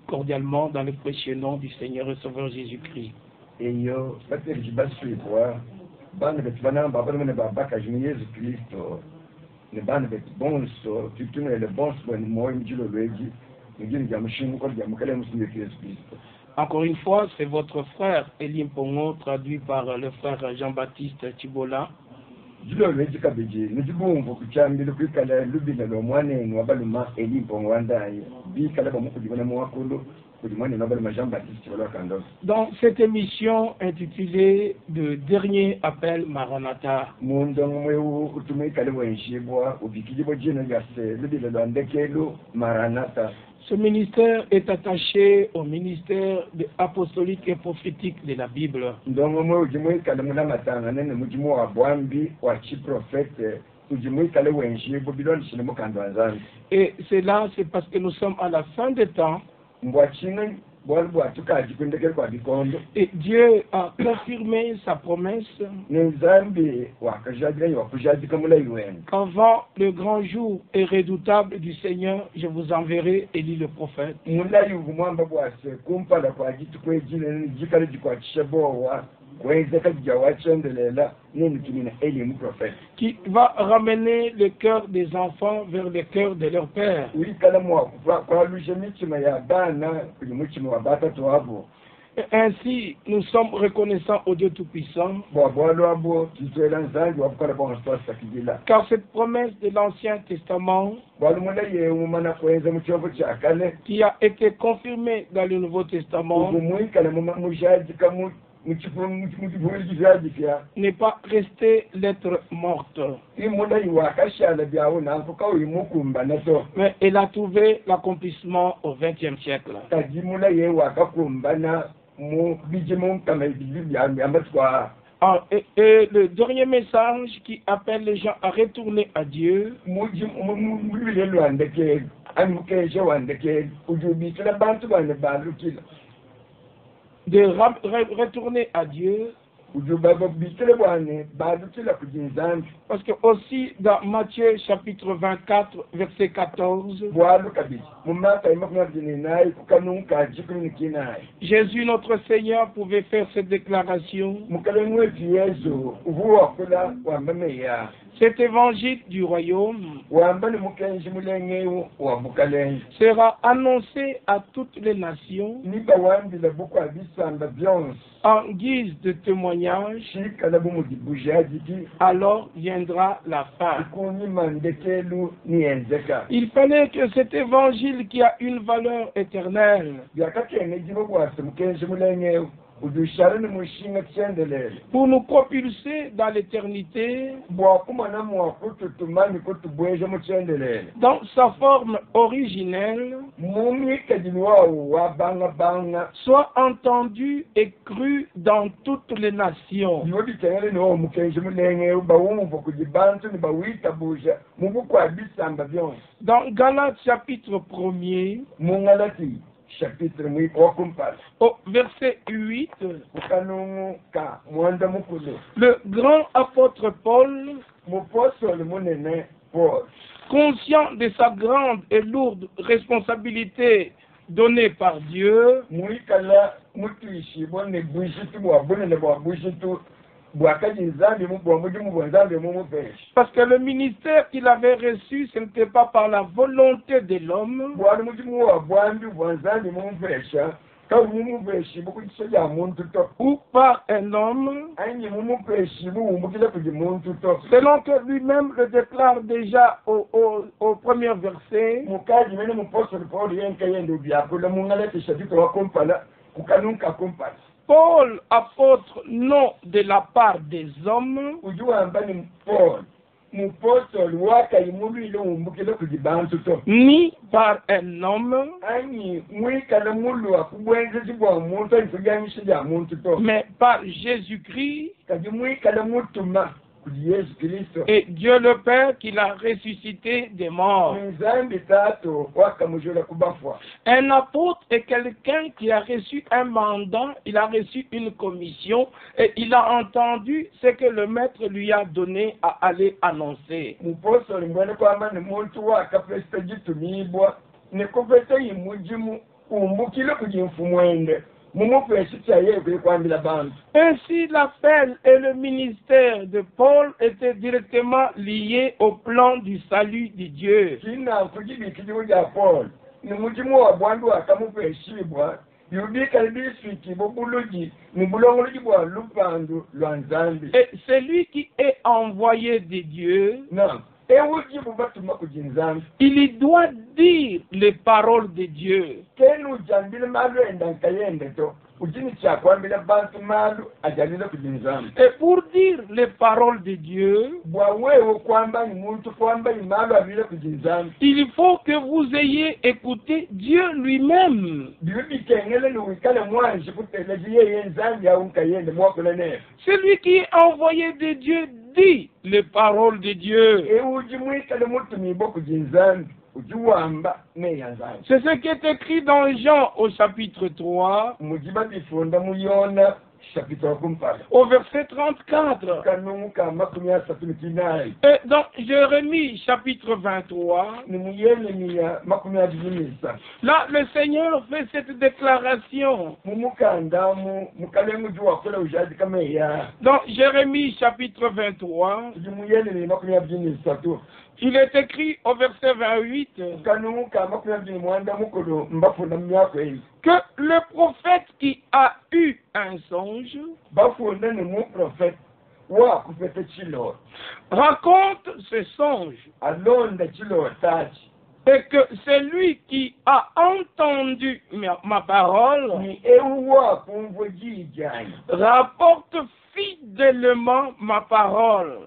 cordialement dans le précieux nom du Seigneur et Sauveur Jésus-Christ. Et yo, peut-être que je vais suivre. Bande de Tibana, Babane Babaka, Jésus-Christ, les bandes de bons, tu tournes les bons, moi, je le dis, je dis, Jésus-Christ. Encore une fois, c'est votre frère Elim Pongo, traduit par le frère Jean-Baptiste Tibola. Julo lweji kabiji nijibumvu kuchambile kwikala lubile lomwane wabaluma Elim Pongo wandaye bikala bamukudibana mwakulu kudimane wabaluma Jean-Baptiste Tibola kandos. Dans cette émission intitulée de Dernier appel Maranatha, Mundo mwewu utumikale wenshibwa ubikijibo jina yase lubile lwandekelu Maranatha. ce ministère est attaché au ministère apostolique et prophétique de la Bible. Et cela, c'est parce que nous sommes à la fin des temps. Et Dieu a confirmé sa promesse qu'avant le grand jour et redoutable du Seigneur, je vous enverrai Élie le prophète, qui va ramener le cœur des enfants vers le cœur de leur père. Et ainsi, nous sommes reconnaissants au Dieu Tout-Puissant, car cette promesse de l'Ancien Testament, qui a été confirmée dans le Nouveau Testament, n'est pas restée lettre morte, mais elle a trouvé l'accomplissement au XXe siècle. Et le dernier message qui appelle les gens à retourner à Dieu, de retourner à Dieu, parce que aussi dans Matthieu chapitre 24 verset 14, Jésus notre Seigneur pouvait faire cette déclaration: cet évangile du royaume sera annoncé à toutes les nations en guise de témoignage, alors viendra la fin. Il fallait que cet évangile qui a une valeur éternelle pour nous propulser dans l'éternité, dans sa forme originelle, soit entendu et cru dans toutes les nations. Dans Galates chapitre 1er, au verset 8, le grand apôtre Paul, conscient de sa grande et lourde responsabilité donnée par Dieu, parce que le ministère qu'il avait reçu, ce n'était pas par la volonté de l'homme, ou par un homme, selon que lui-même le déclare déjà au premier verset. Paul, apôtre, non de la part des hommes, ni par un homme, mais par Jésus-Christ et Dieu le Père qui l'a ressuscité des morts. Un apôtre est quelqu'un qui a reçu un mandat, il a reçu une commission et il a entendu ce que le maître lui a donné à aller annoncer. umbukile kujimfumwende mumupesitaye kwikwambila bantu. Ainsi, l'appel et le ministère de Paul étaient directement liés au plan du salut de Dieu. Kina kujibikiliwo ja Paul ni mujimu wa bwandu akamupeshibwa yubika district bobuluji ni bulongoloji bwa lupandu lwa Nzambi. Et celui qui est envoyé de Dieu, Non. il doit dire les paroles de Dieu. Et pour dire les paroles de Dieu, il faut que vous ayez écouté Dieu lui-même. Celui qui est envoyé de Dieu dit les paroles de Dieu. C'est ce qui est écrit dans Jean au chapitre 3, au verset 34. Et dans Jérémie chapitre 23, là le Seigneur fait cette déclaration. Dans Jérémie chapitre 23, il est écrit au verset 28 que le prophète qui a eu un songe raconte ce songe et que celui qui a entendu ma parole rapporte fidèlement ma parole.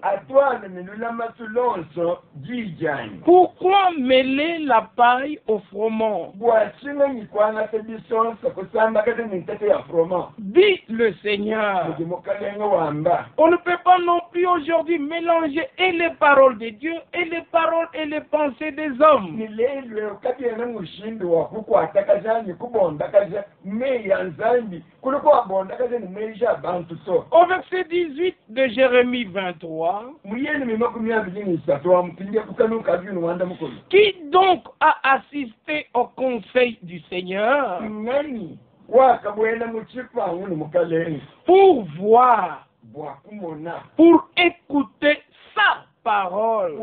Pourquoi mêler la paille au froment? Dit le Seigneur. On ne peut pas non plus aujourd'hui mélanger et les paroles de Dieu et les paroles et les pensées des hommes. Au verset 18 de Jérémie 23, qui donc a assisté au conseil du Seigneur pour voir, pour écouter sa parole,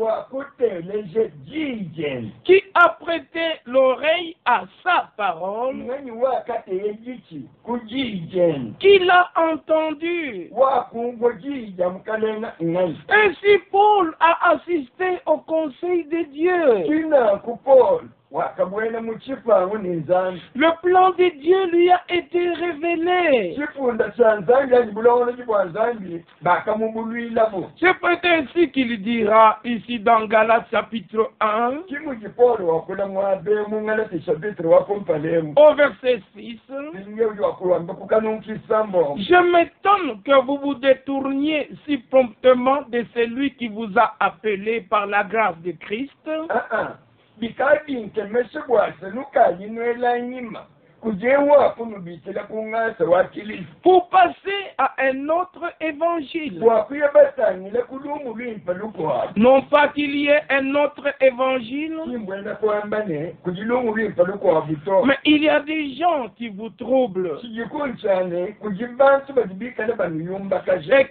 qui a prêté l'oreille à sa parole, qui l'a entendu. Ainsi Paul a assisté au conseil de Dieu. Le plan de Dieu lui a été révélé. C'est peut-être ainsi qu'il dira ici dans Galates chapitre 1, au verset 6, je m'étonne que vous vous détourniez si promptement de celui qui vous a appelé par la grâce de Christ. Pour passer à un autre évangile. Non pas qu'il y ait un autre évangile, mais il y a des gens qui vous troublent et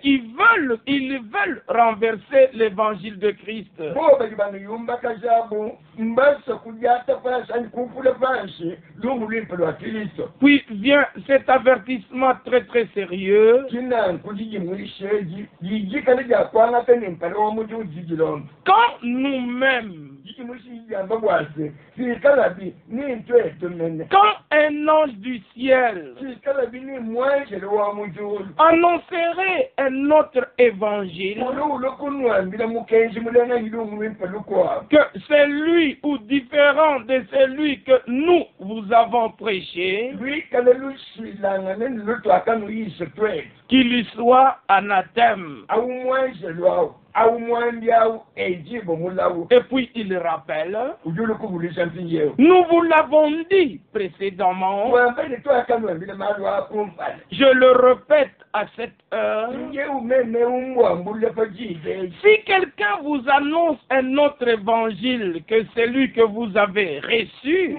ils veulent renverser l'évangile de Christ. Puis vient cet avertissement très très sérieux. Quand nous-mêmes, quand un ange du ciel annoncerait un autre évangile, que celui ou différent de celui que nous vous avons prêché, qu'il lui soit anathème. Et puis il rappelle, nous vous l'avons dit précédemment, je le répète à cette heure, si quelqu'un vous annonce un autre évangile que celui que vous avez reçu,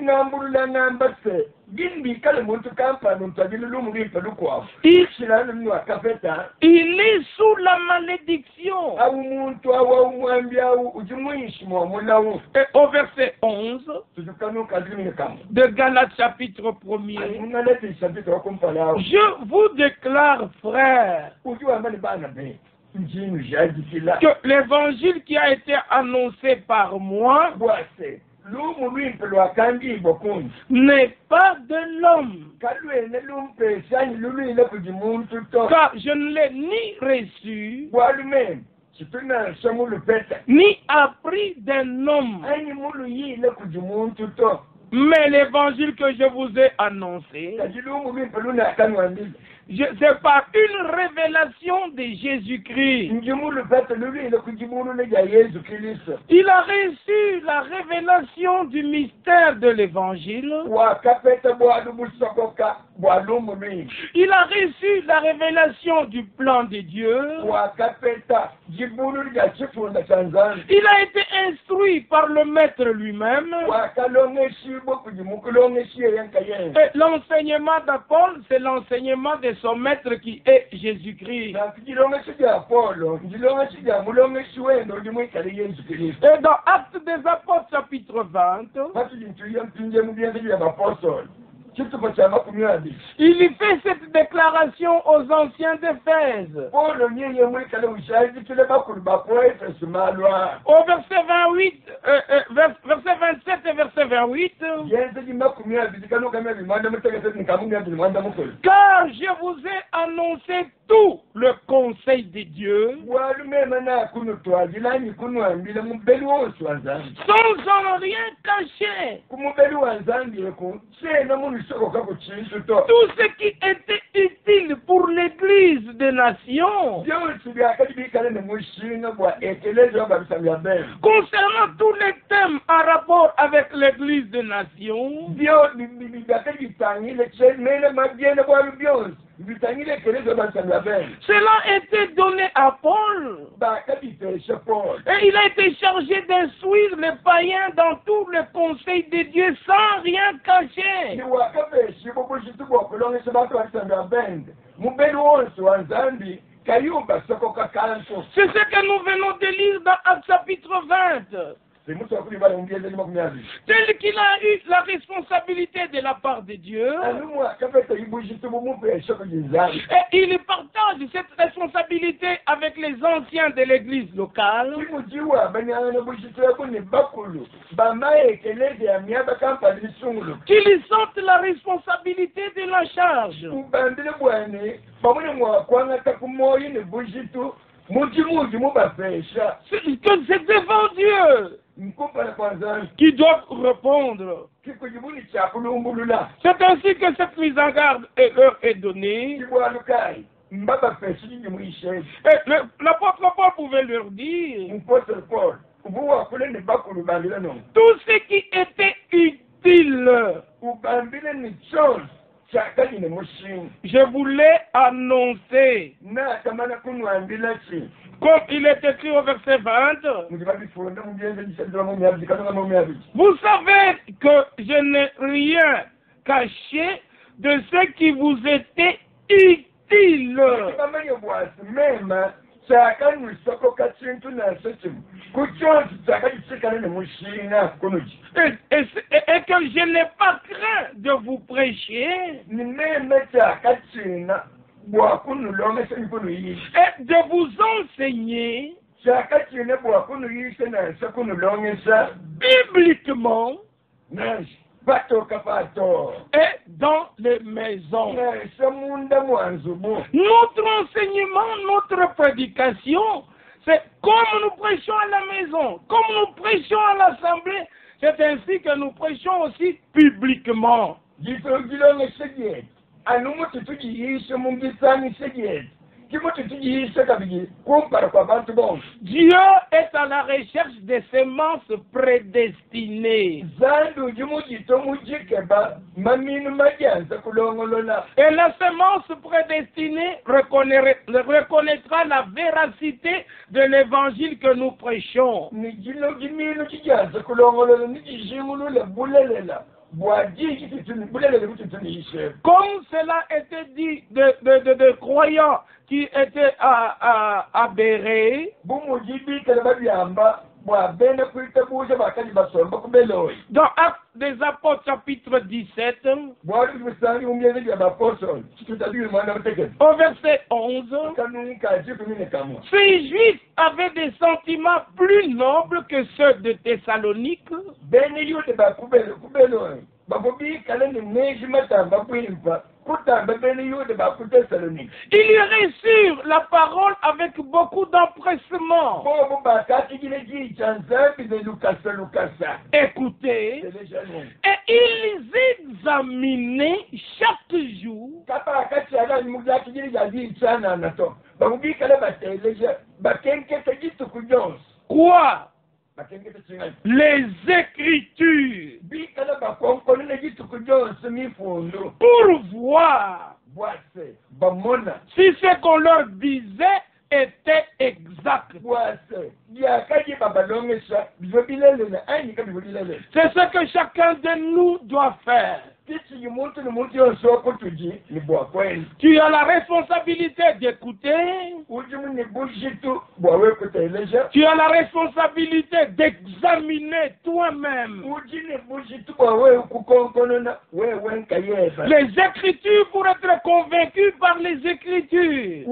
Bimbi kale muntu kampa nuntagile lumuri pelukwa. Il Shilana mwa kafeta. il est sous la malédiction. Au muntu awa umwambia ujimuishi mwa mulawu. Et au verset 11 Tujukanu kadrini kama. de Galates chapitre 1er, Unalete chapitre wa kumpala. je vous déclare, frères, Ujua mbali bana be. Njinu jaji kila. que l'évangile qui a été annoncé par moi Bwase. Lumuri mpelwa kandi bokunji. n'est pas de l'homme, Kalwene lumpe shani lulu ile kujimuntu to. car je ne l'ai ni reçu, Walume. Chituna shamulu peta. ni appris d'un homme, Ani mulu yi ile kujimuntu to. mais l'évangile que je vous ai annoncé, Kajilumu mpelu na kanwandile. c'est par une révélation de Jésus-Christ. Njimulu peta lulu ile kujimulu le ya Yesu Kristo. Il a reçu la révélation du mystère de l'évangile. Wa kapeta bwadu busokoka bwalumu mi. Il a reçu la révélation du plan de Dieu. Wa kapeta jibulu ya chifunda chanzani. Il a été instruit par le maître lui-même. Wa kalonge shibo kujimukulonge shiye yankayen. Et l'enseignement d'Apollo, c'est l'enseignement de son maître qui est Jésus-Christ. Na kijilonge shija Apollo, njilonge shija mulonge shiwendo ndimwikale Yesu Kristo. Et dans Actes des Apôtres chapitre 20, Basi jintuya mpinje mubienze ya apostol. Kituko cha makumi abiri. il y fait cette déclaration aux anciens d'Éphèse. Paulo nyeye mwikale ushahidi kile bakuru bapoete sumalwa. Au verset 28, verset 27 et verset 28, Yenze di makumi abiri kanu kama bimanda mutegese nikamungi abiri mwanda mukolo. car je vous ai annoncé tout le conseil de Dieu, Walume mana kunu twajilani kunu ambile mubeli wonsu wanzangi. sans en rien cacher. Kumubeli wanzangi ku sena munu sokoka ku chintu to. Tout ce qui était utile pour l'Église des nations, Byonsi byakadibikale ne mushinga bwa ekelezo babisambya bene. concernant tous les thèmes en rapport avec l'Église des nations, Byo byakadibitangile mene mabyene bwa byonsi. Bitangile ekelezo babisambya bene. cela a été donné à Paul. Bakadipesha Paul. Et il a été chargé d'instruire les païens dans tout le conseil de Dieu sans rien cacher. Niwakapeshi bobushiti bwokulongesa bantu babisambya bene. Mubeli wonsi wanzambi kayumba sokoka kanso. C'est ce que nous venons de lire dans Actes chapitre 20. Tel qu'il a eu la responsabilité de la part de Dieu, et il partage cette responsabilité avec les anciens de l'église locale, qu'ils sentent la responsabilité de la charge. C'est devant Dieu qui doivent répondre. C'est ainsi que cette mise en garde leur est donnée. Et l'apôtre Paul pouvait leur dire tout ce qui était utile. Je voulais annoncer, comme il est écrit au verset 20, vous savez que je n'ai rien caché de ce qui vous était utile. Et que je n'ai pas craint de vous prêcher et de vous enseigner bibliquement et dans les maisons. Notre enseignement, notre prédication, c'est comme nous prêchons à la maison, comme nous prêchons à l'assemblée, c'est ainsi que nous prêchons aussi publiquement. Dieu est à la recherche des semences prédestinées. Et la semence prédestinée reconnaîtra la véracité de l'évangile que nous prêchons. Comme cela était dit de croyants qui étaient aberrés, dans Actes des Apôtres chapitre 17, au verset 11, ces Juifs avaient des sentiments plus nobles que ceux de Thessalonique. Ils reçurent la parole avec beaucoup d'empressement. Écoutez, et ils examinaient chaque jour quoi? Les Écritures, pour voir si ce qu'on leur disait était exact. C'est ce que chacun de nous doit faire. Tu as la responsabilité d'écouter. Tu as la responsabilité d'examiner toi-même les Écritures pour être convaincu par les Écritures.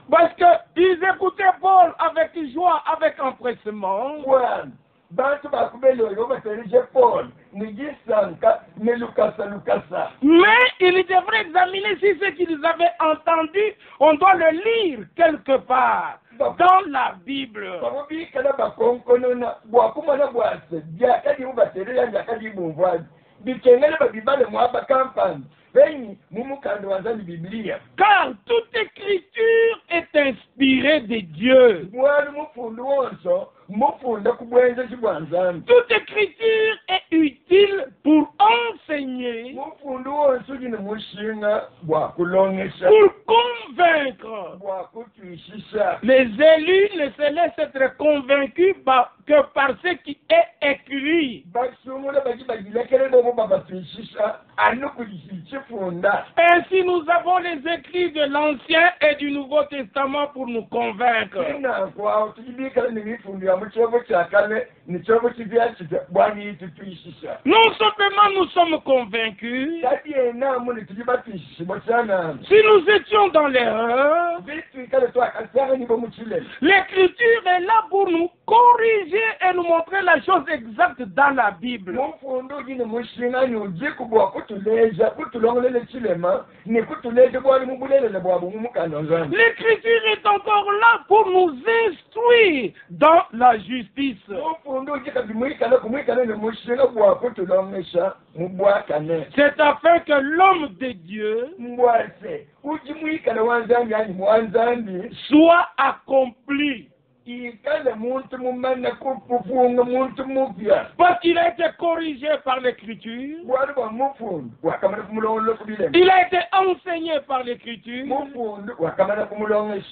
Parce qu'ils écoutaient Paul avec joie, avec empressement. Mais ils devraient examiner si ce qu'ils avaient entendu, on doit le lire quelque part dans la Bible. Car toute écriture est inspirée de Dieu. Toute écriture est utile pour enseigner, pour convaincre. Les élus ne se laissent être convaincus que par ce qui est écrit. Ainsi, nous avons les écrits de l'Ancien et du Nouveau Testament pour nous convaincre. Non seulement nous sommes convaincus, si nous étions dans l'erreur, l'Écriture est là pour nous corriger et nous montrer la chose exacte dans la Bible. L'Écriture est encore là pour nous instruire dans la justice. C'est afin que l'homme de Dieu soit accompli. Parce qu'il a été corrigé par l'Écriture. Il a été enseigné par l'Écriture.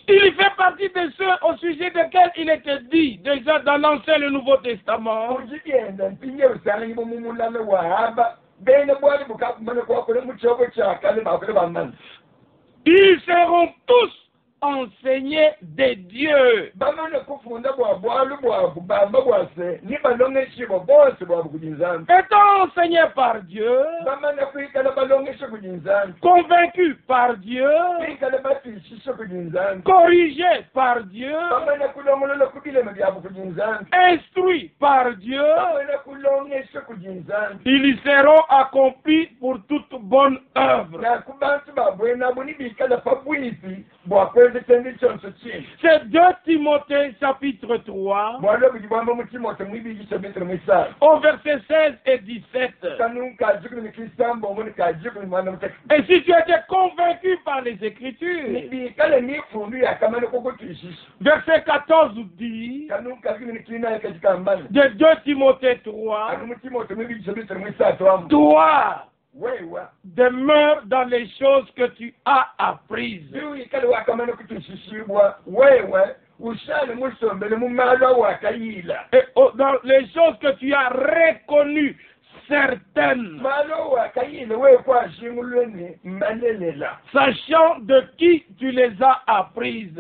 Il fait partie de ceux au sujet desquels il était dit déjà dans l'Ancien et le Nouveau Testament. Ils seront tous enseignés de Dieu. Étant enseignés par Dieu, convaincus par Dieu, corrigés par Dieu, instruits par Dieu, ils seront accomplis pour toute bonne œuvre. C'est 2 Timothée chapitre 3 au verset 16 et 17. Et si tu étais convaincu par les Écritures, verset 14 dit de 2 Timothée 3, toi Demeure dans les choses que tu as apprises. Et dans les choses que tu as reconnues, certaines. Sachant de qui tu les as apprises.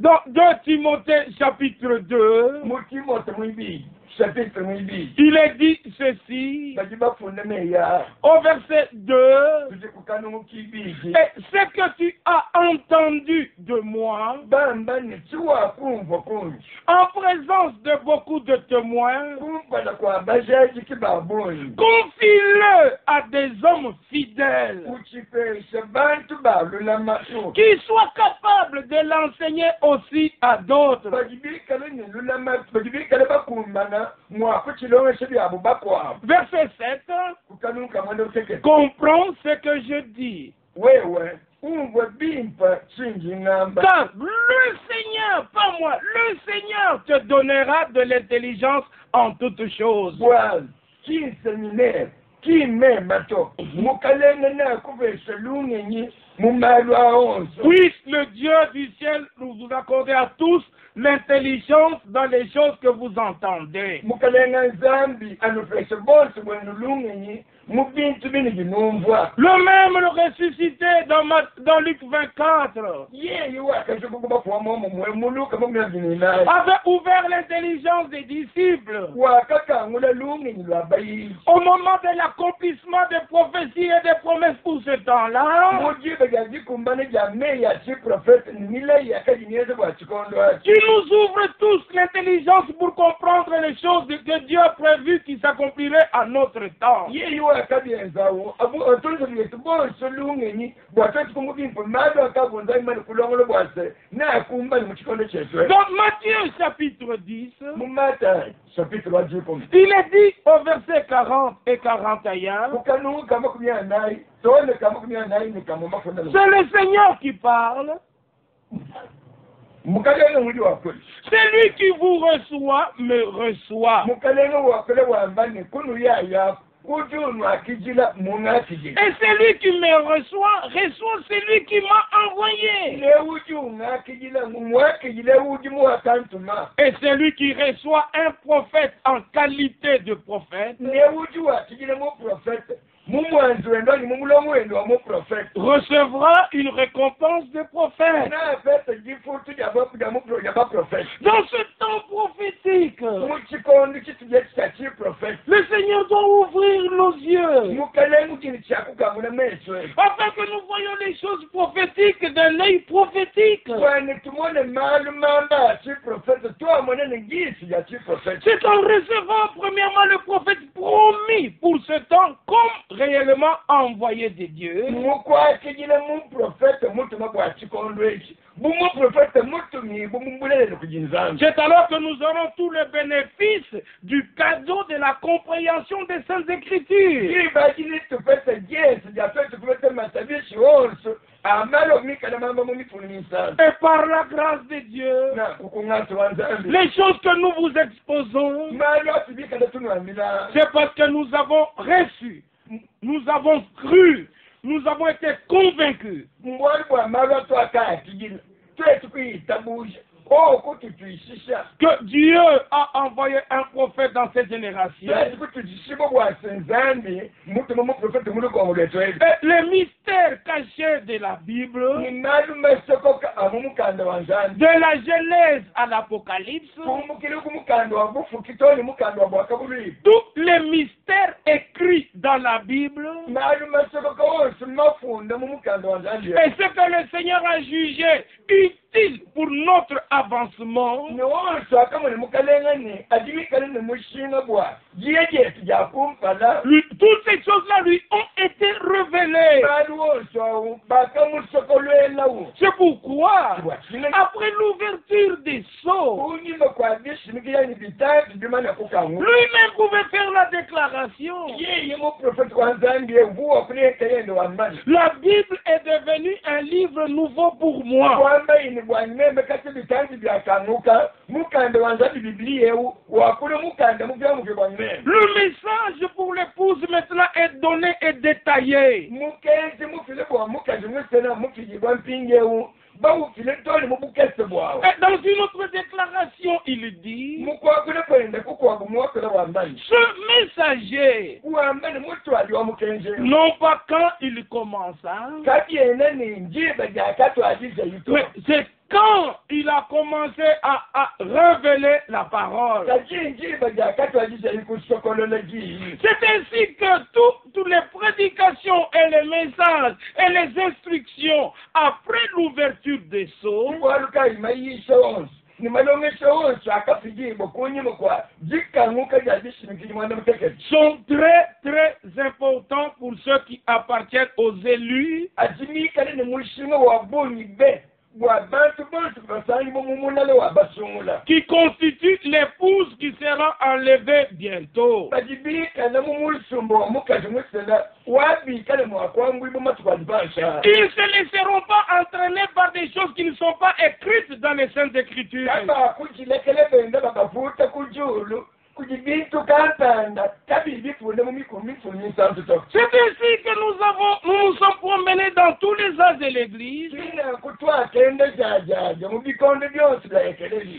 Dans 2 Timothée chapitre 2, il est dit ceci, au verset 2, et ce que tu as entendu de moi, en présence de beaucoup de témoins, confie-le à des hommes fidèles, qui soient capables de l'enseigner aussi à d'autres. Verset 7, comprends ce que je dis. Car le Seigneur, pas moi, le Seigneur te donnera de l'intelligence en toutes choses. Puisse le Dieu du ciel vous accorder à tous l'intelligence dans les choses que vous entendez. Le même le ressuscité dans Luc 24 avait ouvert l'intelligence des disciples au moment de l'accomplissement des prophéties et des promesses pour ce temps-là, qui nous ouvre tous l'intelligence pour comprendre les choses que Dieu a prévues qui s'accompliraient à notre temps. Dans Matthieu chapitre 10, il est dit au verset 40 et 41, c'est le Seigneur qui parle. C'est lui qui vous reçoit, me reçoit. Et celui qui me reçoit, reçoit celui qui m'a envoyé. Et celui qui reçoit un prophète en qualité de prophète recevra une récompense de prophète. Dans ce temps prophétique, le Seigneur doit ouvrir nos yeux afin que nous voyions les choses prophétiques d'un œil prophétique. C'est en recevant premièrement le prophète promis pour ce temps comme réellement envoyé de Dieu. C'est alors que nous aurons tout le bénéfice du cadeau de la compréhension des Saintes Écritures. Et par la grâce de Dieu, les choses que nous vous exposons, c'est parce que nous avons reçu, nous avons cru, nous avons été convaincus que Dieu a envoyé un prophète dans cette génération. Et les mystères cachés de la Bible, de la Genèse à l'Apocalypse, tous les mystères écrits dans la Bible, et ce que le Seigneur a jugé utile pour notre avancement, toutes ces choses-là lui ont été révélées. C'est pourquoi, après l'ouverture des sceaux, lui-même pouvait faire la déclaration. La Bible est devenue un livre nouveau pour moi. Le message pour l'épouse maintenant est donné et détaillé. Dans une autre déclaration, il dit, ce messager, non pas quand il commença, c'est quand il a commencé à révéler la parole. C'est ainsi que toutes les prédications et les messages et les instructions après l'ouverture des sceaux sont très très importants pour ceux qui appartiennent aux élus qui constituent l'épouse qui sera enlevée bientôt. Ils ne se laisseront pas entraîner par des choses qui ne sont pas écrites dans les Saintes Écritures. C'est ainsi que nous nous sommes promenés dans tous les âges de l'Église.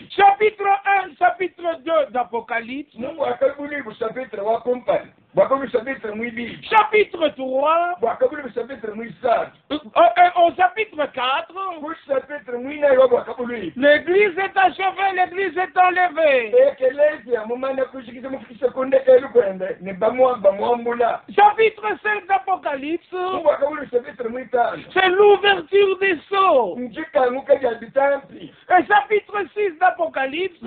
Chapitre 1, chapitre 2 d'Apocalypse. Chapitre 3. Au chapitre 4. L'Église est achevée, l'Église est enlevée. Chapitre 5 d'Apocalypse. C'est l'ouverture des sceaux. Et chapitre 6 d'Apocalypse.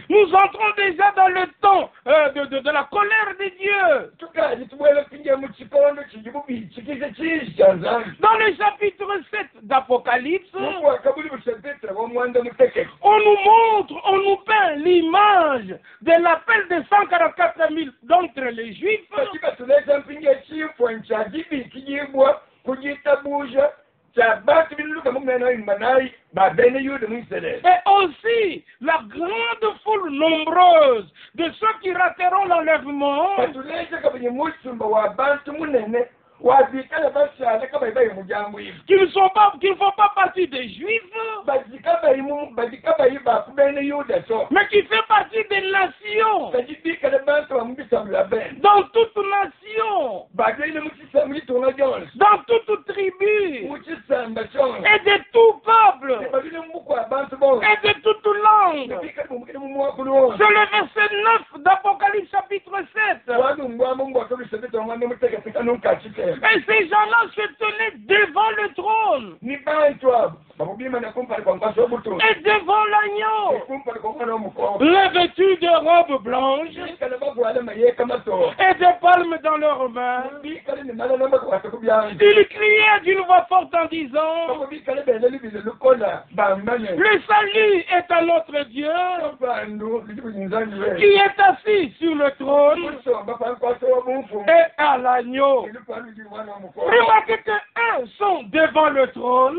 Nous entrons déjà dans le temps de la colère de Dieu. Dans le chapitre 7 d'Apocalypse, on nous montre, on nous peint l'image de l'appel de 144 000 d'entre les Juifs. Et aussi la grande foule nombreuse de ceux qui rateront l'enlèvement, qui ne font pas partie des Juifs, mais qui fait partie des nations. Dans toute nation, dans toute tribu, et de tout peuple, et de toute langue. C'est le verset 9 d'Apocalypse chapitre 7. Et ces gens-là se tenaient devant le trône et devant l'agneau, revêtus de robes blanches et de palmes dans leurs mains. Ils criaient d'une voix forte en disant, le salut est à notre Dieu qui est assis sur le trône et à l'agneau. Remarquez que eux sont devant le trône,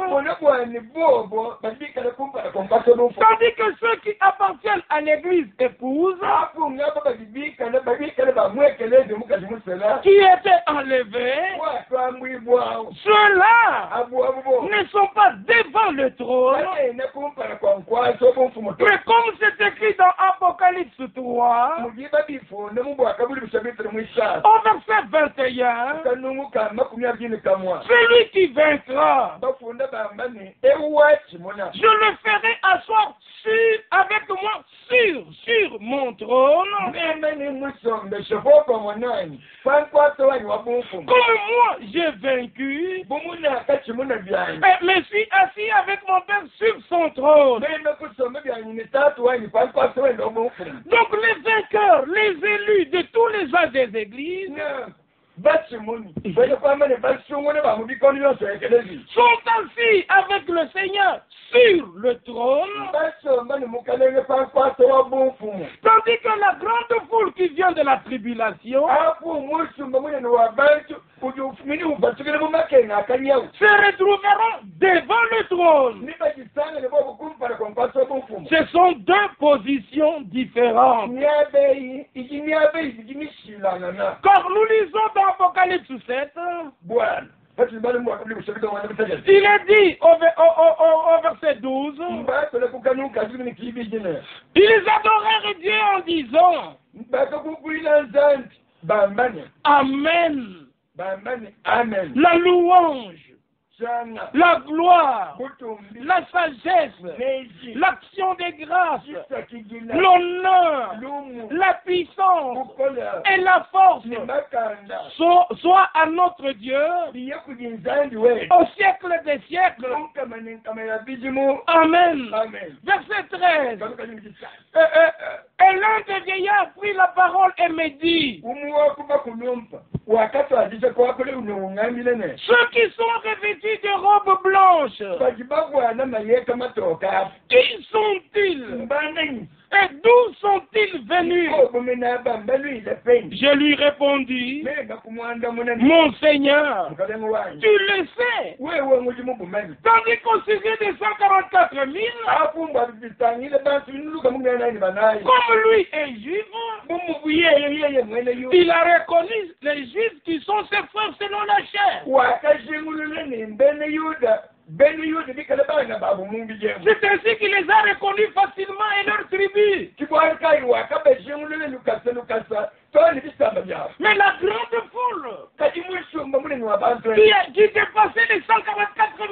tandis que ceux qui appartiennent à l'église épouse, qui étaient enlevés, ceux-là ne sont pas devant le trône. Mais comme c'est écrit dans Apocalypse 3, au verset 21, celui qui vaincra, je le ferai asseoir avec moi sur mon trône, comme moi j'ai vaincu, et me suis assis avec mon Père sur son trône. Donc les vainqueurs, les élus de tous les âges des églises, sont assis avec le Seigneur sur le trône, tandis que la grande foule qui vient de la tribulation se retrouveront devant le trône. Ce sont deux positions différentes. Car nous lisons dans Apocalypse 7, il est dit au verset 12, ils adorèrent Dieu en disant Amen. Amen. La louange, la gloire, la sagesse, l'action des grâces, l'honneur, la puissance et la force soit à notre Dieu au siècle des siècles. Amen. Verset 13. Et l'un des vieillards prit la parole et me dit, ceux qui sont revêtus de robes blanches, qui sont-ils? Et d'où sont-ils venus? Je lui répondis, mon Seigneur, tu le sais. Tandis qu'au sujet des 144 000, comme lui est juif, il a reconnu les juifs qui sont ses frères selon la chair. C'est ainsi qu'il les a reconnus facilement et leur tribu. Mais la grande foule qui dépassait les 144 000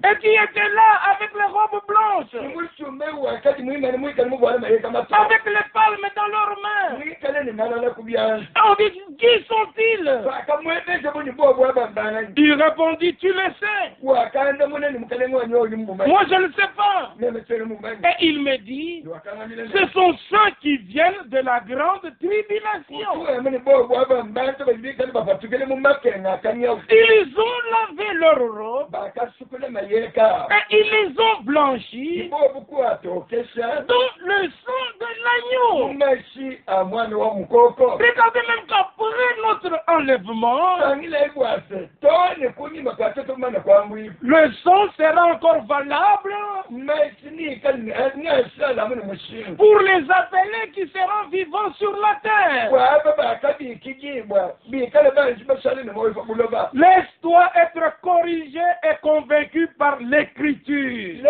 et qui était là avec les robes blanches, avec les palmes dans leurs mains, on dit, qui sont-ils? Il répondit, tu le sais. Moi je ne sais pas. Et il me dit, ce sont ceux qui viennent de la grande tribulation. Ils ont lavé leurs robes et ils les ont blanchis dans le sang de l'agneau. Regardez même qu'après notre enlèvement, le sang sera encore valable pour les appelés qui seront vivants sur la terre. Laisse-toi être corrigé et convaincu par l'écriture.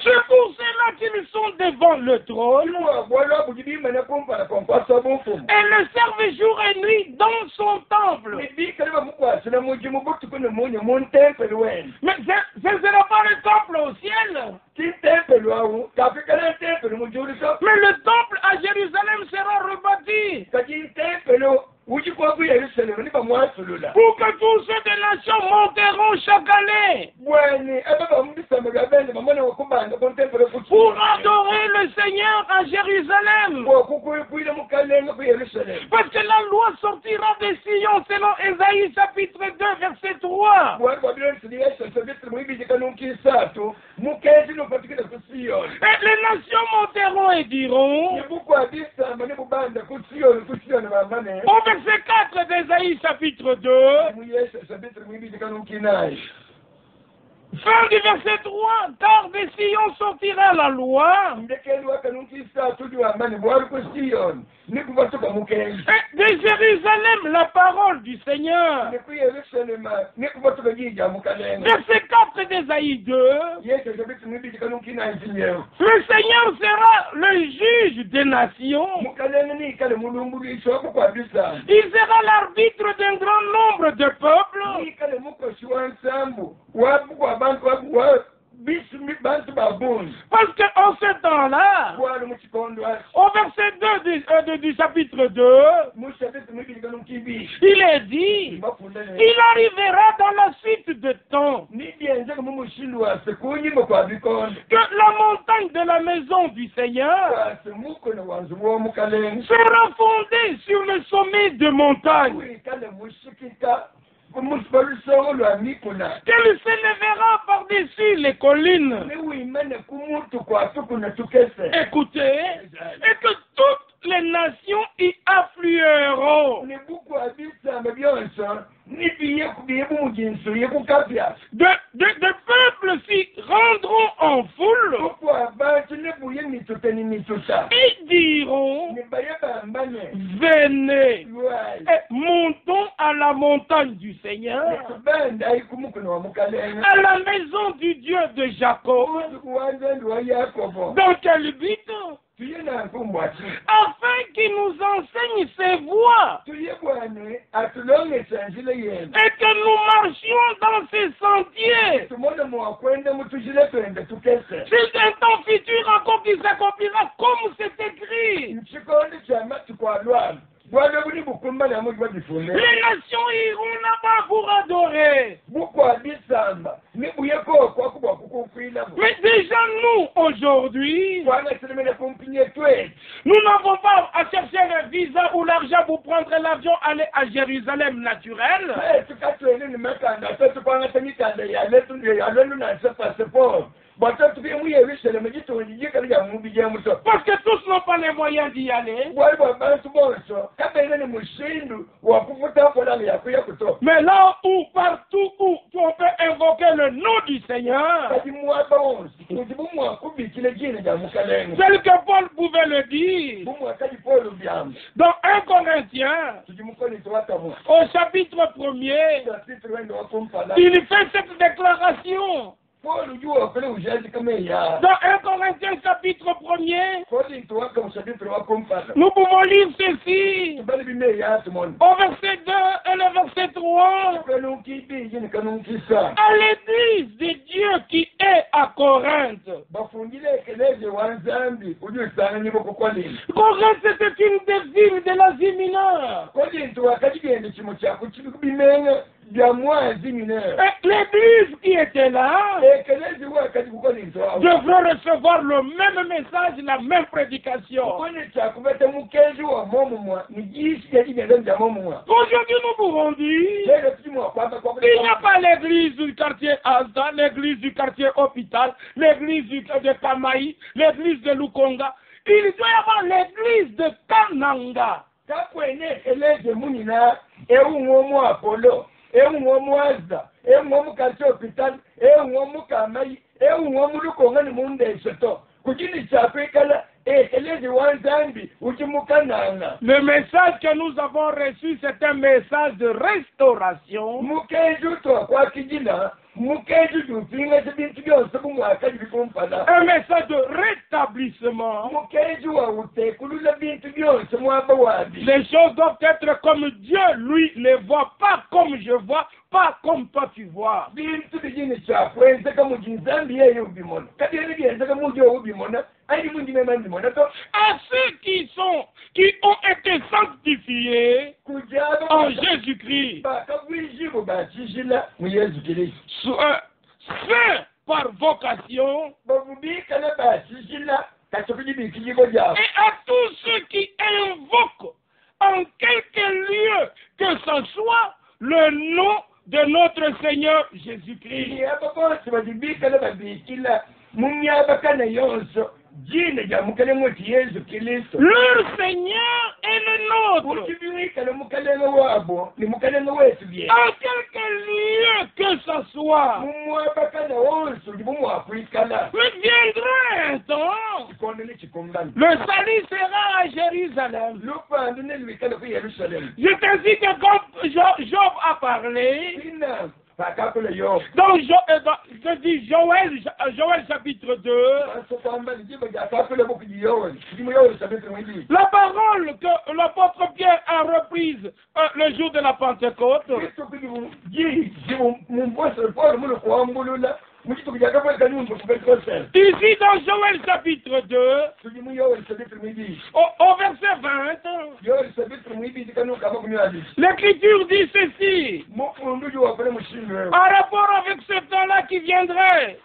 C'est pour cela qu'ils sont devant le trône et le servent jour et nuit dans son temple. Mais ce ne sera pas le temple au ciel. Mais le temple à Jérusalem sera rebâti pour que tous ceux de nation monteront chaque année pour adorer le Seigneur à Jérusalem. Parce que la loi sortira des Sion selon Ésaïe chapitre 2 verset 3. Et les nations monteront et diront, au verset 4 d'Ésaïe chapitre 2, fin du verset 3, car des Sion sortira la loi, et de Jérusalem la parole du Seigneur. Verset 4 d'Ésaïe 2, le Seigneur sera le juge des nations. Il sera l'arbitre d'un grand nombre de peuples. Parce qu'en ce temps-là, au verset 2 du chapitre 2, il est dit, il arrivera dans la suite de temps que la montagne de la maison du Seigneur sera fondée sur le sommet de montagne. Qu'elle s'élèvera par-dessus les collines. Écoutez, et que toutes les nations y afflueront. De peuples s'y rendront en foule. Ils diront, venez et montons à la montagne du Seigneur, à la maison du Dieu de Jacob. Dans quel but? Afin qu'il nous enseigne ses voies et que nous marchions dans ses sentiers. C'est un temps futur encore qui s'accomplira comme c'est écrit. Les nations iront là-bas pour adorer. Mais déjà nous, aujourd'hui, nous n'avons pas à chercher le visa ou l'argent pour prendre l'avion, aller à Jérusalem naturel. Parce que tous n'ont pas les moyens d'y aller. Mais là où, partout où on peut invoquer le nom du Seigneur, tel que Paul pouvait le dire, dans 1 Corinthiens, au chapitre 1er, il fait cette déclaration. Dans 1 Corinthiens chapitre 1er, nous pouvons lire ceci au verset 2 et le verset 3. À l'église de Dieu qui est à Corinthe. Corinthe, c'était une des villes de l'Asie mineure. L'église qui était là devrait recevoir le même message, la même prédication. Aujourd'hui, nous pouvons dire qu'il n'y a pas l'église du quartier Asda, l'église du quartier Hôpital, l'église de Kamaï, l'église de Lukonga. Il doit y avoir l'église de Kananga. Le message que nous avons reçu, c'est un message de restauration. Un message de rétablissement. Les choses doivent être comme Dieu, lui, les voit, pas comme je vois, pas comme toi tu vois. À ceux qui ont été sanctifiés en Jésus-Christ, faits par vocation, et à tous ceux qui invoquent en quelque lieu que ce soit le nom de notre Seigneur Jésus-Christ. Leur Seigneur est le nôtre. En quelque lieu que ce soit. Mais viendra un temps, le salut sera à Jérusalem. Je te dis que quand Job a parlé, donc, je dis Joël chapitre 2, la parole que l'apôtre Pierre a reprise le jour de la Pentecôte, Ici dans Joël chapitre 2, au verset 20, l'Écriture dit ceci, en rapport avec ce temps-là qui viendrait.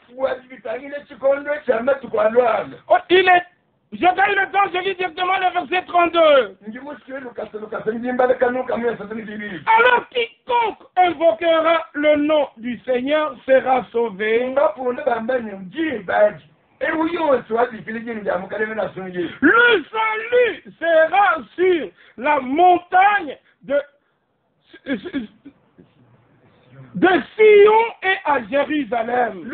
Je gagne le temps, je lis directement le verset 32. Alors quiconque invoquera le nom du Seigneur sera sauvé. Le salut sera sur la montagne de Sion et à Jérusalem.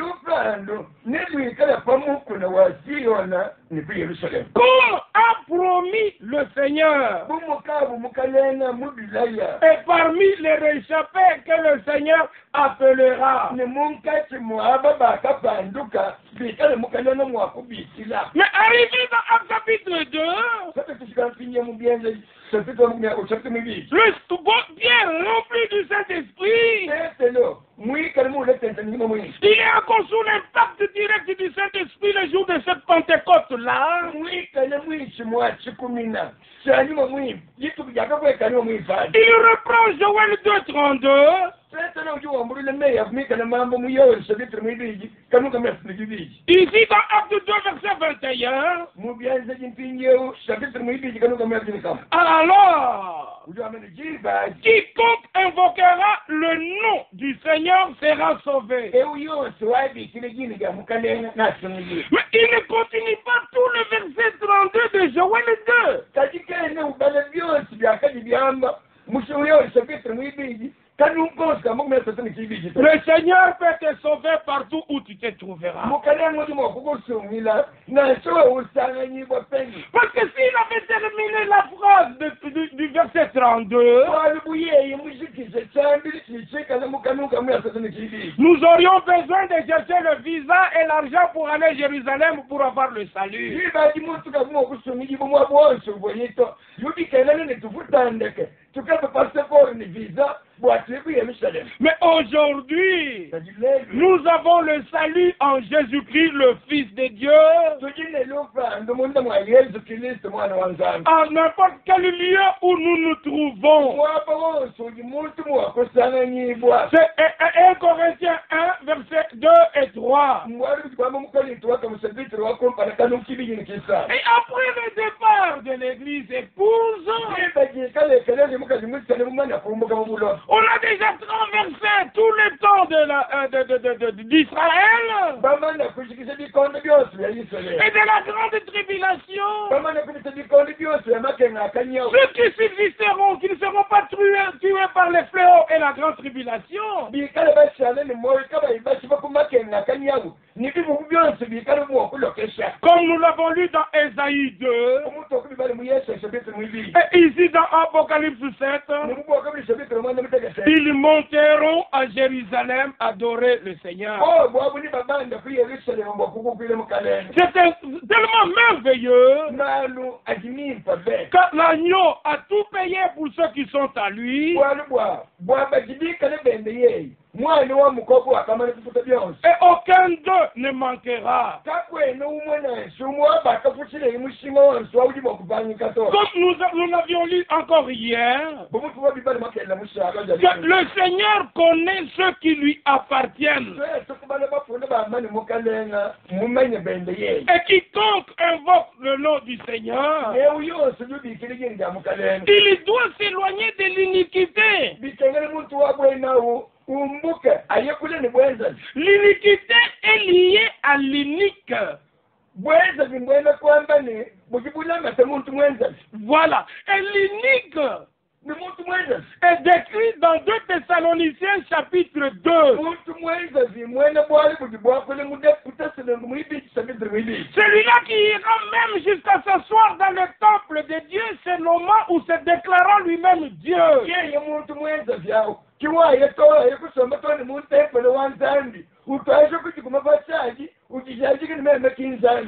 Comme a promis le Seigneur. Et parmi les réchappés que le Seigneur appellera. Mais arrivé dans Acte chapitre 2, le bien rempli du Saint-Esprit, il est encore sous l'impact direct du Saint-Esprit le jour de cette Pentecôte-là. Il reprend Joël 2:32. Ici dans Acte 2 verset 21. Alors, quiconque invoquera le nom du Seigneur sera sauvé. Mais il ne continue pas tout le verset 32 de Joël 2. Le Seigneur peut te sauver partout où tu te trouveras. Parce que s'il avait terminé la phrase du verset 32, nous aurions besoin de chercher le visa et l'argent pour aller à Jérusalem pour avoir le salut. Mais aujourd'hui, nous avons le salut en Jésus-Christ, le Fils de Dieu. En n'importe quel lieu où nous nous trouvons. C'est 1 Corinthiens 1, versets 2 et 3. Et après le départ de l'église épouse, on a déjà traversé tout le temps d'Israël et de la grande tribulation. Ceux qui subsisteront, qui ne seront pas tués par les fléaux et la grande tribulation. Comme nous l'avons lu dans Ésaïe 2, et ici dans Apocalypse 7, ils monteront à Jérusalem adorer le Seigneur. C'est tellement merveilleux que l'agneau a tout payé pour ceux qui sont à lui. Et aucun d'eux ne manquera. Comme nous l'avions lu encore hier, que le Seigneur connaît ceux qui lui appartiennent. Et quiconque invoque le nom du Seigneur, il doit s'éloigner de l'iniquité. L'iniquité est liée à l'inique. Voilà. Et l'inique est décrit dans 2 Thessaloniciens chapitre 2. Celui-là qui ira même jusqu'à s'asseoir dans le temple de Dieu, se nommant ou se déclarant lui-même Dieu.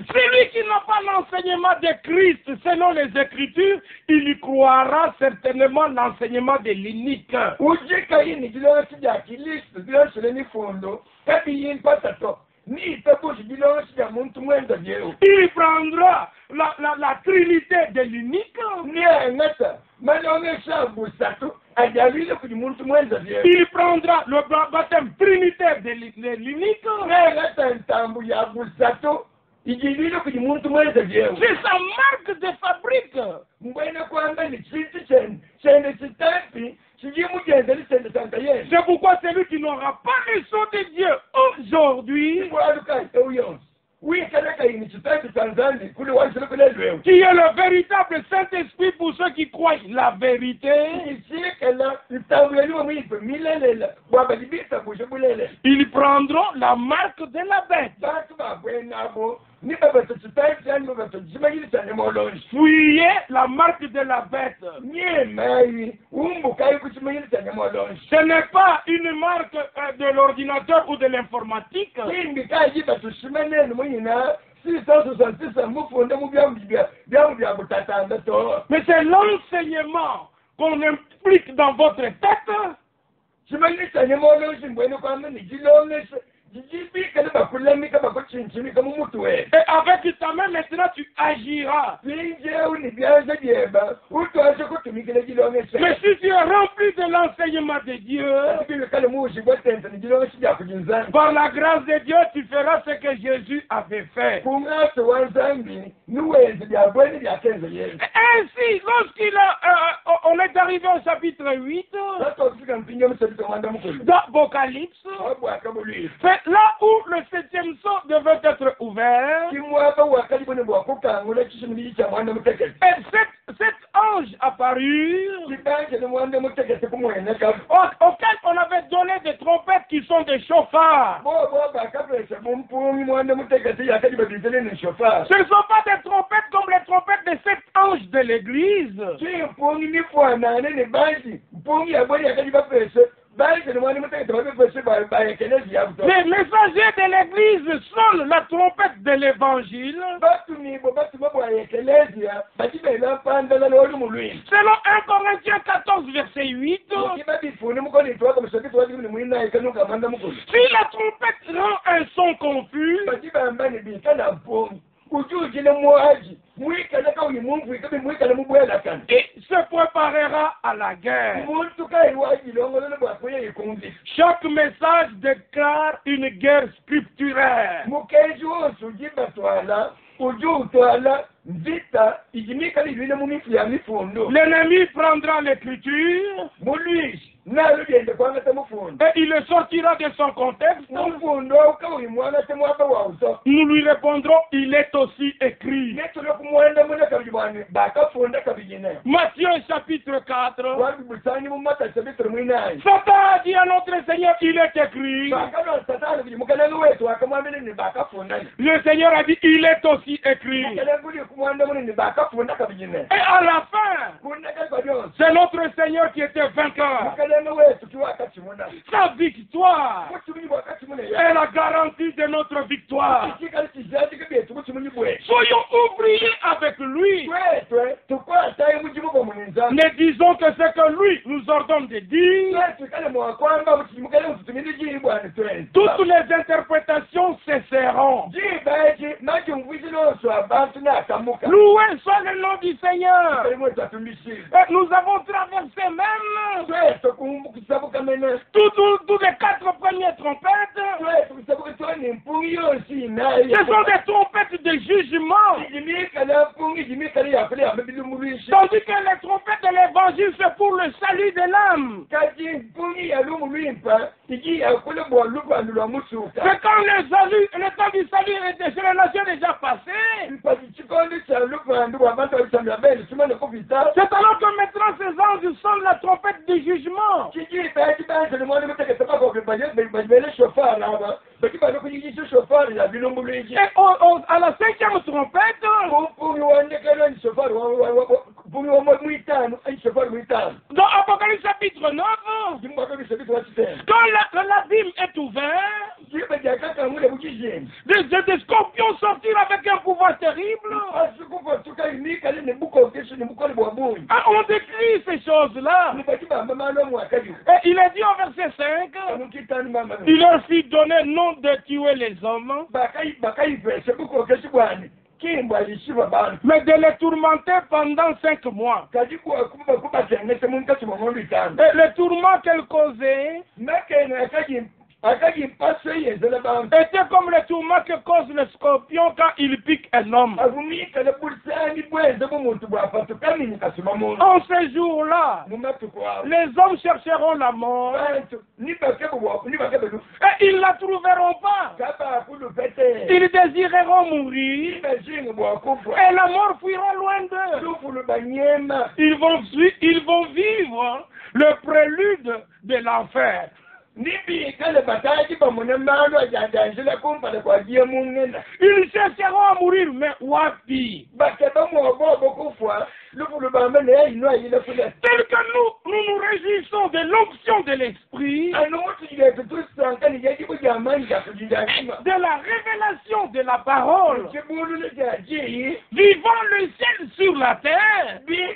Celui qui n'a pas l'enseignement de Christ selon les Écritures, il y croira certainement l'enseignement de l'inique. Il prendra la trinité de l'unique. Il prendra le baptême trinitaire de l'unique. C'est sa marque de fabrique. C'est pourquoi celui qui n'aura pas le son de Dieu aujourd'hui, qui est le véritable Saint-Esprit pour ceux qui croient la vérité, ils prendront la marque de la bête. Fuyez la marque de la bête. Ce n'est pas une marque de l'ordinateur ou de l'informatique. Mais c'est l'enseignement qu'on implique dans votre tête. Et avec ta main, maintenant, tu agiras. Mais si tu es rempli de l'enseignement de Dieu, par la grâce de Dieu, tu feras ce que Jésus avait fait. Ainsi, on est arrivé au chapitre 8 d'Apocalypse, là où le 7e sceau devait être ouvert, et cet ange apparut, auquel on avait donné des trompettes qui sont des chauffards. Ce ne sont pas des trompettes comme les trompettes de cet ange de l'église. Les messagers de l'église sonnent la trompette de l'évangile. Selon 1 Corinthiens 14, verset 8, si la trompette rend un son confus, il se préparera à la guerre. Chaque message déclare une guerre scripturaire. L'ennemi prendra l'écriture et il le sortira de son contexte. Nous lui répondrons, il est aussi écrit. Matthieu chapitre 4. Satan a dit à notre Seigneur, il est écrit. Le Seigneur a dit, il est aussi écrit. Et à la fin, c'est notre Seigneur qui était vainqueur. Sa victoire est la garantie de notre victoire. Soyons ouvriers avec lui. Ne disons que ce que lui nous ordonne de dire. Toutes les interprétations cesseront. Loué soit le nom du Seigneur. Et nous avons traversé même tous les 4 premières trompettes. Ce sont des trompettes de jugement. Tandis que les trompettes de l'évangile, c'est pour le salut de l'âme. C'est quand le temps du salut sur les nations est déjà passé. C'est alors que maintenant ces anges sonnent la trompette du jugement. Et à la 5e trompette, dans Apocalypse chapitre 9, quand l'abîme est ouvert, Des scorpions sortir avec un pouvoir terrible. Ah, on décrit ces choses-là. Et il est dit au verset 5, il leur fit donner non de tuer les hommes, mais de les tourmenter pendant 5 mois. Et le tourment qu'elle causait était comme le tourment que cause le scorpion quand il pique un homme. En ces jours-là, les hommes chercheront la mort et ils la trouveront pas. Ils désireront mourir et la mort fuira loin d'eux. Ils vont vivre le prélude de l'enfer. Ils chercheront à mourir, mais wapi. Tel que nous nous réjouissons de l'onction de l'esprit, de la révélation de la parole, vivant le ciel sur la terre. Mais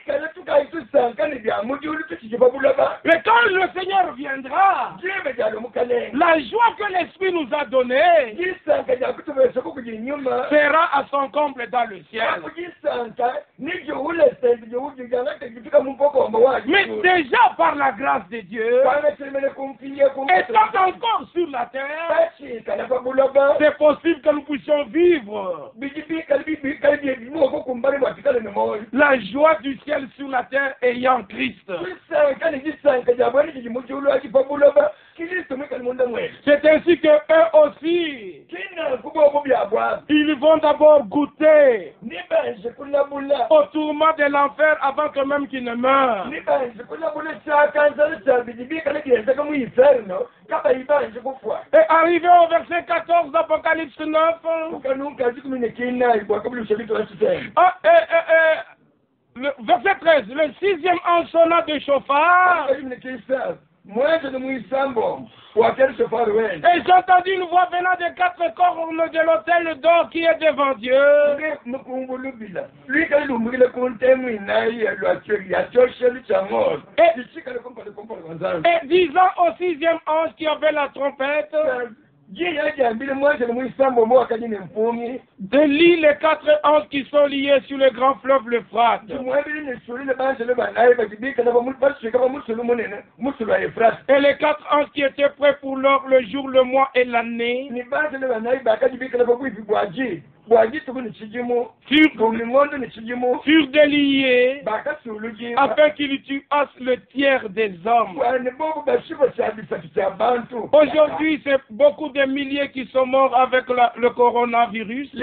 quand le Seigneur viendra, la joie que l'Esprit nous a donnée sera à son comble dans le ciel. Mais déjà par la grâce de Dieu, étant encore sur la terre, c'est possible que nous puissions vivre la joie du ciel sur la terre ayant Christ. C'est ainsi que eux aussi, ils vont d'abord goûter au tourment de l'enfer avant que même qu'ils ne meurent. Et arrivé au verset 14 d'Apocalypse 9, le verset 13, le 6e ange sonna de chauffard. Et j'entendis une voix venant des 4 cornes de l'autel d'or qui est devant Dieu. Et disant au 6e ange qui avait la trompette, de lie les 4 anges qui sont liés sur le grand fleuve l'Euphrate. Et les 4 anges qui étaient prêts pour l'heure, le jour, le mois et l'année furent déliés afin qu'ils tuassent le tiers des hommes. Aujourd'hui, c'est beaucoup de milliers qui sont morts avec le coronavirus.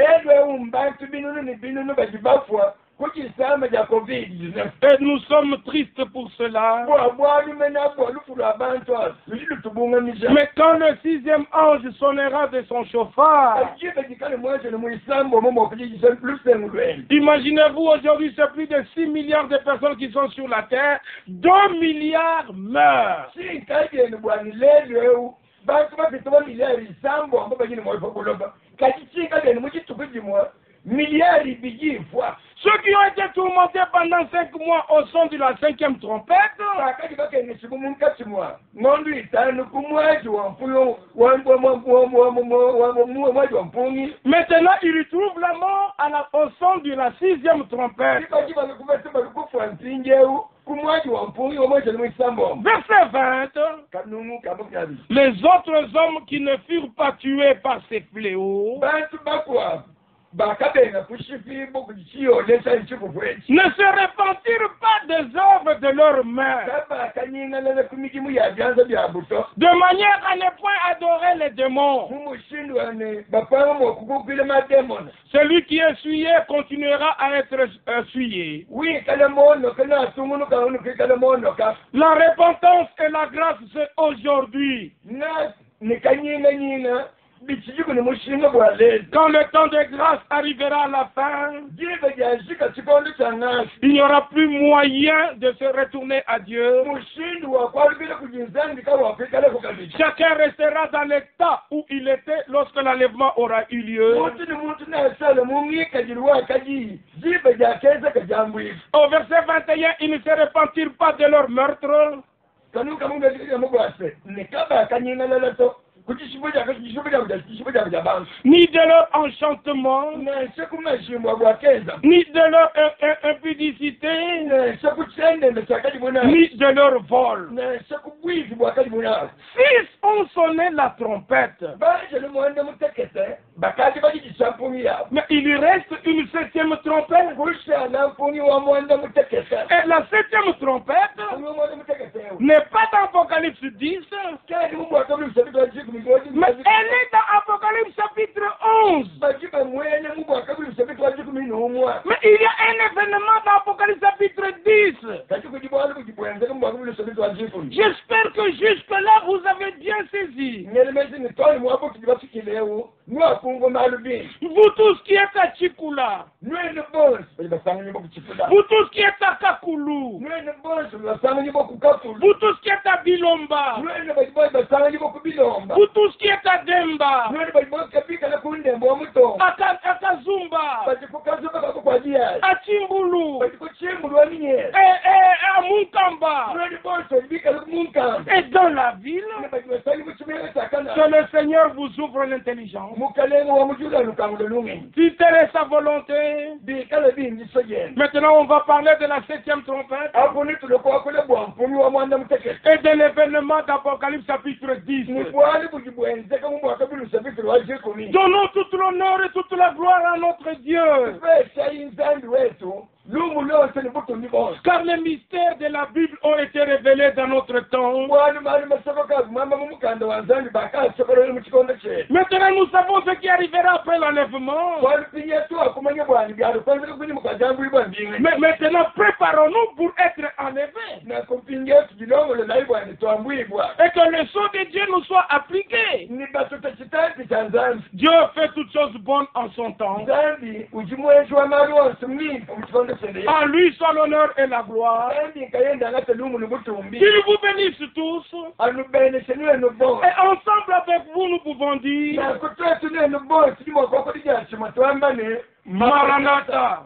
Et nous sommes tristes pour cela. Mais quand le 6e ange sonnera de son chauffard, imaginez-vous, aujourd'hui c'est plus de 6 milliards de personnes qui sont sur la terre, 2 milliards meurent. Ceux qui ont été tourmentés pendant 5 mois au son de la 5e trompette, maintenant ils retrouvent la mort au son de la 6e trompette. Verset 20. Les autres hommes qui ne furent pas tués par ces fléaux ne se repentirent pas des œuvres de leurs mains, de manière à ne point adorer les démons. Celui qui est essuyé continuera à être essuyé. La repentance et la grâce, c'est aujourd'hui. Quand le temps de grâce arrivera à la fin, il n'y aura plus moyen de se retourner à Dieu. Chacun restera dans l'état où il était lorsque l'enlèvement aura eu lieu. Au verset 21, ils ne se repentirent pas de leur meurtre. Ni de leur enchantement, ni de leur impudicité, ni de leur vol. 6 ont sonné la trompette. Mais il reste une 7e trompette. Et la 7e trompette n'est pas dans Apocalypse 10, mais elle est dans Apocalypse chapitre 11. Mais il y a un événement dans Apocalypse chapitre 10. J'espère que jusque-là vous avez bien saisi. Vous tous qui êtes à Chikula, vous tous qui êtes à Kakulu, vous tous qui êtes à Bilomba, vous tous qui êtes à Demba, à Kazumba, à Chimbulu, et à Munkamba, et dans la ville, que le Seigneur vous ouvre l'intelligence. Si telle est sa volonté, maintenant on va parler de la 7e trompette et de l'événement d'Apocalypse chapitre 10. Donnons toute l'honneur et toute la gloire à notre Dieu. Car les mystères de la Bible ont été révélés dans notre temps. Maintenant nous savons ce qui arrivera après l'enlèvement. Mais maintenant préparons-nous pour être enlevés. Et que le sceau de Dieu nous soit appliqué. Dieu fait toutes choses bonnes en son temps. En lui soit l'honneur et la gloire. Qu'il vous bénisse tous. Et ensemble avec vous, nous pouvons dire Maranatha.